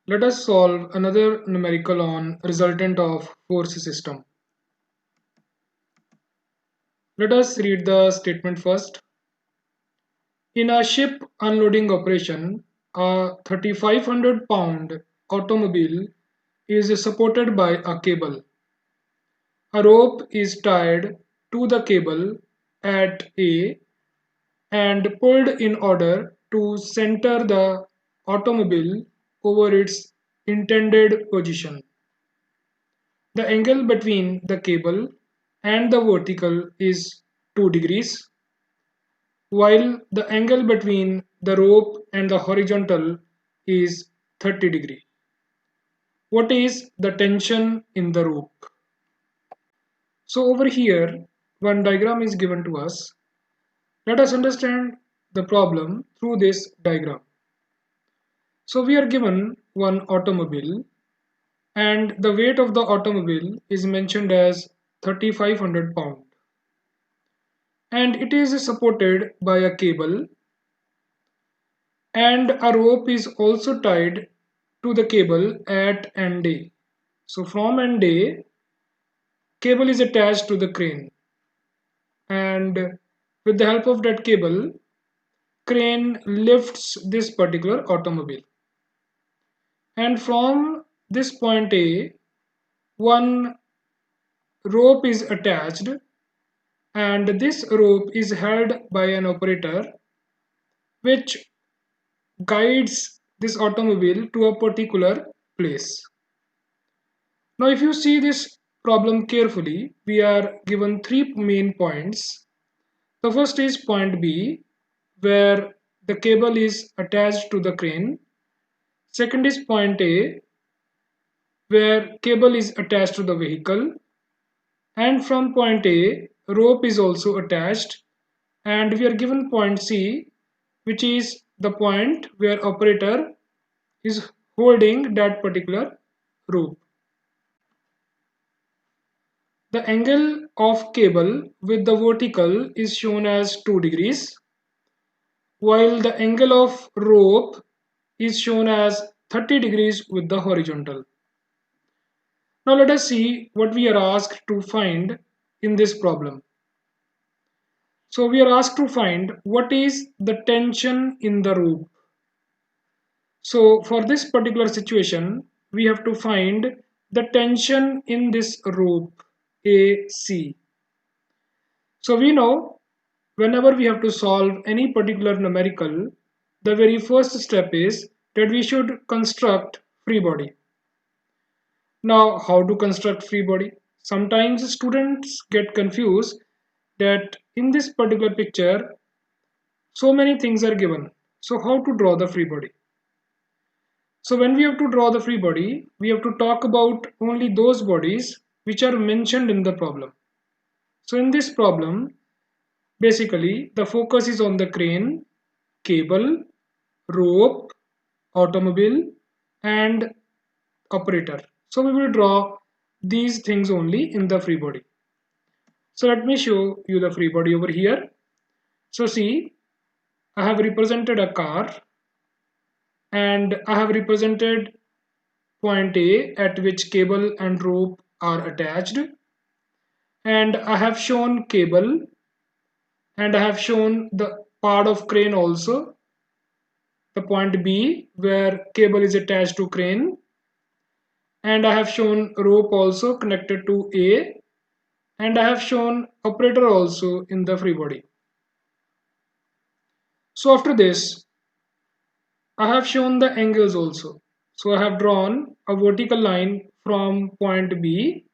Let us solve another numerical on resultant of force system. Let us read the statement first. In a ship unloading operation, a 3,500-pound automobile is supported by a cable. A rope is tied to the cable at A and pulled in order to center the automobile over its intended position. The angle between the cable and the vertical is 2 degrees, while the angle between the rope and the horizontal is 30 degrees. What is the tension in the rope? So over here, one diagram is given to us. Let us understand the problem through this diagram. So we are given one automobile and the weight of the automobile is mentioned as 3,500 pound, and it is supported by a cable, and a rope is also tied to the cable at end A. So from end A, cable is attached to the crane, and with the help of that cable, crane lifts this particular automobile. And from this point A, one rope is attached, and this rope is held by an operator which guides this automobile to a particular place. Now if you see this problem carefully, we are given three main points. The first is point B, where the cable is attached to the crane. Second is point A, where cable is attached to the vehicle. And from point A, rope is also attached. And we are given point C, which is the point where operator is holding that particular rope. The angle of cable with the vertical is shown as 2 degrees, while the angle of rope is shown as 30 degrees with the horizontal. Now let us see what we are asked to find in this problem. So we are asked to find what is the tension in the rope. So for this particular situation, we have to find the tension in this rope AC. So we know whenever we have to solve any particular numerical, the very first step is that we should construct free body. Now, how to construct free body? Sometimes students get confused that in this particular picture, so many things are given. So how to draw the free body? So when we have to draw the free body, we have to talk about only those bodies which are mentioned in the problem. So in this problem, basically the focus is on the crane, cable, rope, automobile, and operator. So we will draw these things only in the free body. So let me show you the free body over here. So see, I have represented a car and I have represented point A at which cable and rope are attached, and I have shown cable, and I have shown the part of crane also, the point B where cable is attached to crane, and I have shown rope also connected to A, and I have shown operator also in the free body. So after this, I have shown the angles also. So I have drawn a vertical line from point B,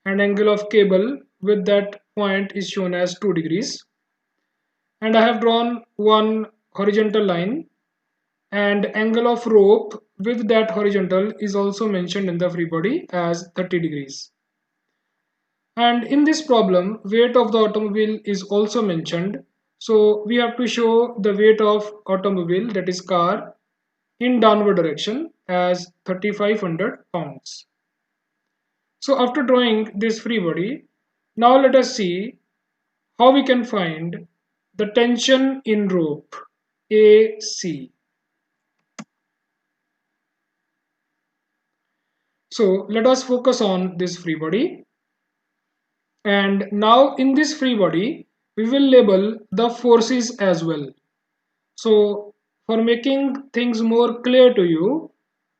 and angle of cable with that point is shown as 2 degrees. And I have drawn one horizontal line, and angle of rope with that horizontal is also mentioned in the free body as 30 degrees. And in this problem, weight of the automobile is also mentioned. So we have to show the weight of automobile, that is car, in downward direction as 3,500 pounds. So after drawing this free body, now let us see how we can find the tension in rope AC. So let us focus on this free body. And now in this free body, we will label the forces as well. So for making things more clear to you,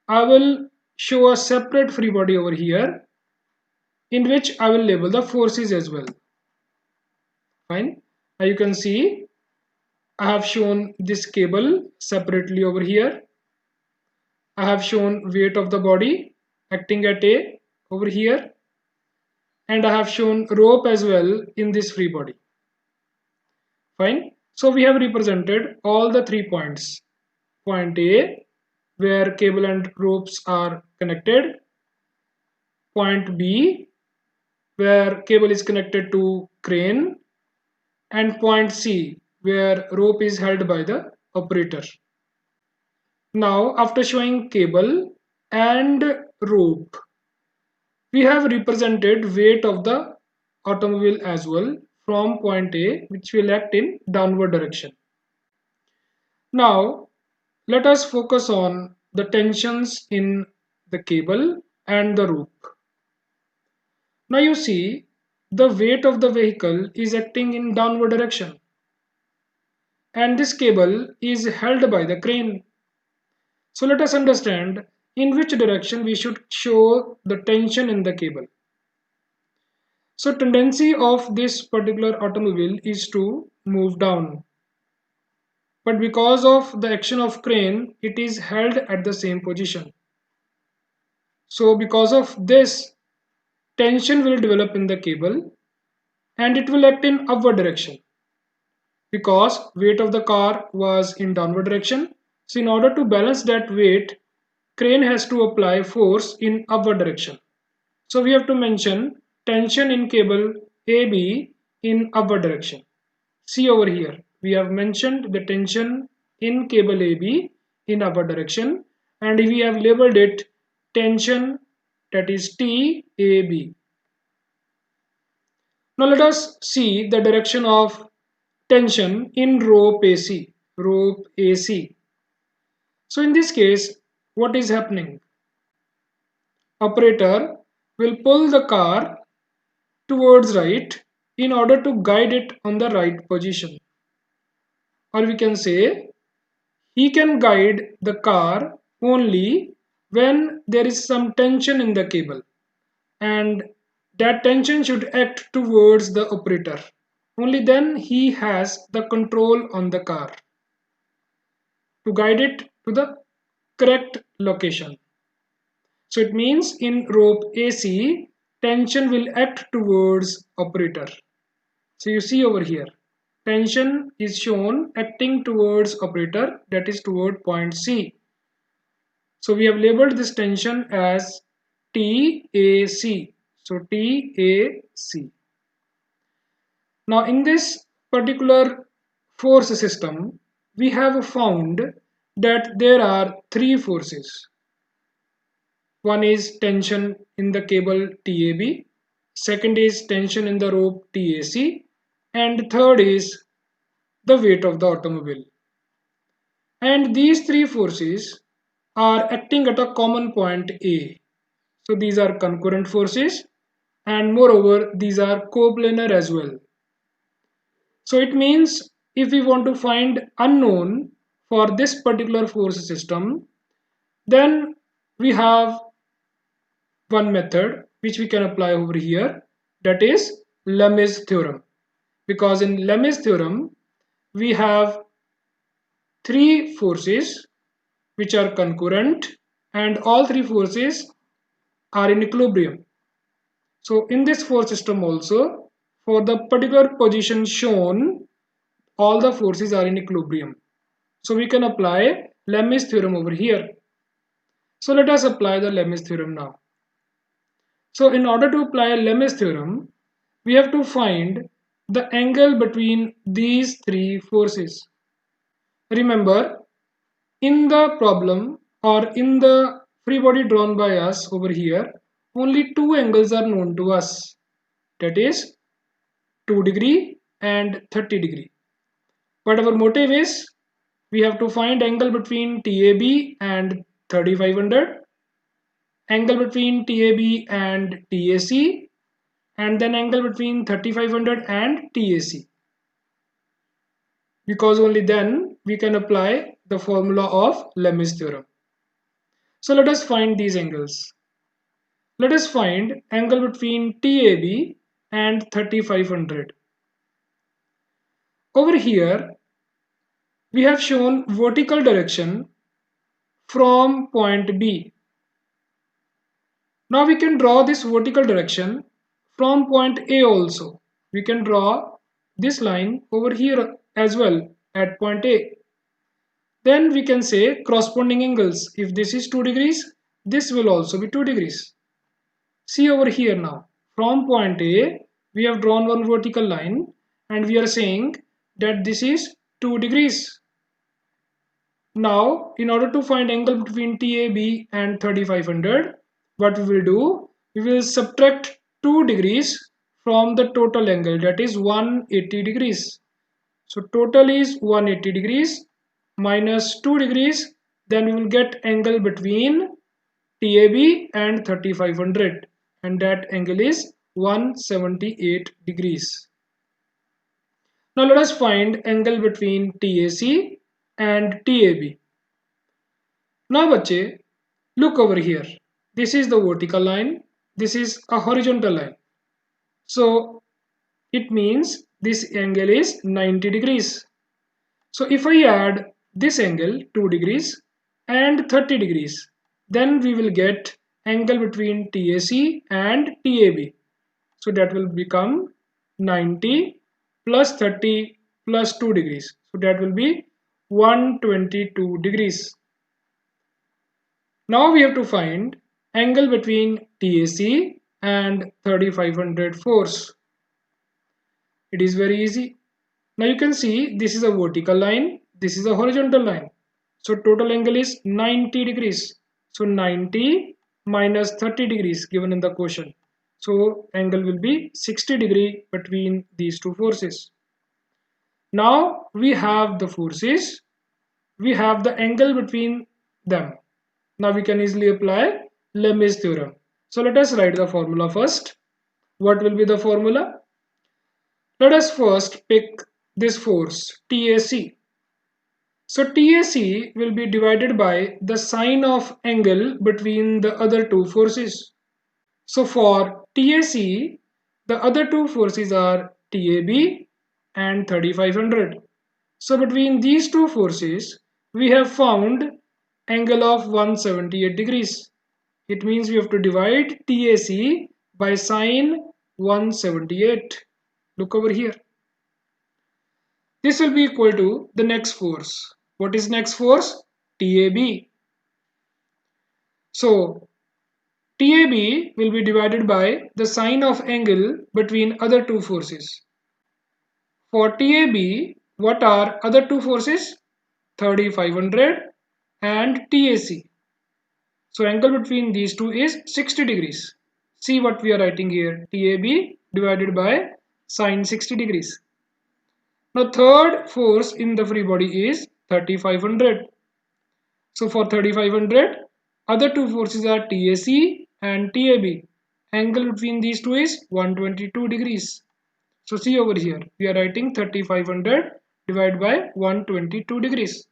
I will show a separate free body over here in which I will label the forces as well. Fine. Now you can see I have shown this cable separately over here. I have shown weight of the body acting at A over here, and I have shown rope as well in this free body. Fine. So we have represented all the 3 points. Point A, where cable and ropes are connected. Point B, where cable is connected to crane. And point C, where rope is held by the operator. Now, after showing cable and rope, we have represented weight of the automobile as well from point A, which will act in downward direction. Now, let us focus on the tensions in the cable and the rope. Now you see, the weight of the vehicle is acting in downward direction, and this cable is held by the crane. So let us understand in which direction we should show the tension in the cable. So tendency of this particular automobile is to move down. But because of the action of crane, it is held at the same position. So because of this, tension will develop in the cable and it will act in upward direction. Because weight of the car was in downward direction, so in order to balance that weight, crane has to apply force in upward direction. So we have to mention tension in cable AB in upward direction. See over here, we have mentioned the tension in cable AB in upward direction, and we have labeled it tension, that is TAB. Now let us see the direction of tension in rope AC. Rope AC. So in this case, what is happening? Operator will pull the car towards right in order to guide it on the right position. Or we can say he can guide the car only when there is some tension in the cable, and that tension should act towards the operator. Only then he has the control on the car to guide it to the correct location. So it means in rope AC, tension will act towards operator. So you see over here, tension is shown acting towards operator, that is toward point C. So we have labeled this tension as TAC. So TAC. Now in this particular force system, we have found that there are 3 forces. One is tension in the cable TAB, second is tension in the rope TAC, and third is the weight of the automobile. And these 3 forces are acting at a common point A. So these are concurrent forces, and moreover these are coplanar as well. So it means if we want to find unknown for this particular force system, then we have one method which we can apply over here, that is Lem's theorem. Because in Lem's theorem we have 3 forces which are concurrent and all 3 forces are in equilibrium. So in this force system also, for the particular position shown, all the forces are in equilibrium. So we can apply Lem's theorem over here. So let us apply the Lem's theorem now. So in order to apply Lem's theorem, we have to find the angle between these 3 forces. Remember, in the problem or in the free body drawn by us over here, only 2 angles are known to us, that is 2° and 30°. But our motive is we have to find angle between TAB and 3500 angle between TAB and TAC, and then angle between 3500 and TAC, because only then we can apply the formula of Lem's theorem. So let us find these angles. Let us find angle between TAB and 3500. Over here, we have shown vertical direction from point B. Now we can draw this vertical direction from point A also. We can draw this line over here as well at point A. Then we can say corresponding angles. If this is 2 degrees, this will also be 2 degrees. See over here now. From point A, we have drawn one vertical line and we are saying that this is 2 degrees. Now, in order to find angle between TAB and 3500, what we will do? We will subtract 2 degrees from the total angle, that is 180 degrees. So total is 180 degrees minus 2 degrees, then we will get angle between TAB and 3500, and that angle is 178 degrees. Now let us find angle between TAC and TAB. Now bache, look over here. This is the vertical line, this is a horizontal line. So it means this angle is 90 degrees. So if I add this angle 2 degrees and 30 degrees, then we will get angle between TAC and TAB. So that will become 90 plus 30 plus 2 degrees. So that will be 122 degrees. Now we have to find angle between TAC and 3500 force. It is very easy. Now you can see this is a vertical line, this is a horizontal line. So total angle is 90 degrees. So 90 minus 30 degrees given in the question. So angle will be 60 degree between these two forces. Now we have the forces, we have the angle between them. Now we can easily apply Lem's theorem. So let us write the formula first. What will be the formula? Let us first pick this force TAC. So TAC will be divided by the sine of angle between the other two forces. So for TAC, the other two forces are TAB and 3500. So between these two forces, we have found angle of 178 degrees. It means we have to divide TAC by sine 178. Look over here. This will be equal to the next force. What is next force? TAB. So TAB will be divided by the sine of angle between other two forces. For TAB, what are other two forces? 3500 and TAC. So angle between these two is 60 degrees. See what we are writing here. TAB divided by sine 60 degrees. Now third force in the free body is 3500. So for 3500, other two forces are TAC and TAB. Angle between these two is 122 degrees. So see over here, we are writing 3500 divided by 122 degrees.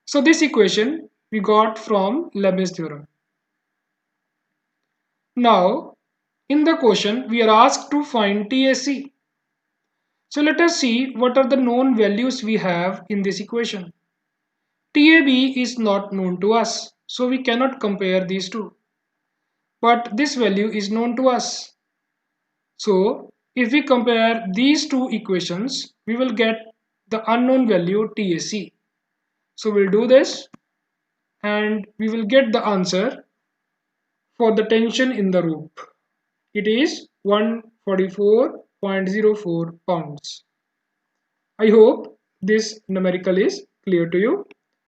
So this equation we got from Lem's theorem. Now in the question we are asked to find TAC. So let us see what are the known values we have in this equation. TAB is not known to us, so we cannot compare these two. But this value is known to us. So if we compare these two equations, we will get the unknown value TAC. So we'll do this and we will get the answer for the tension in the rope. It is 144.04 pounds. I hope this numerical is clear to you.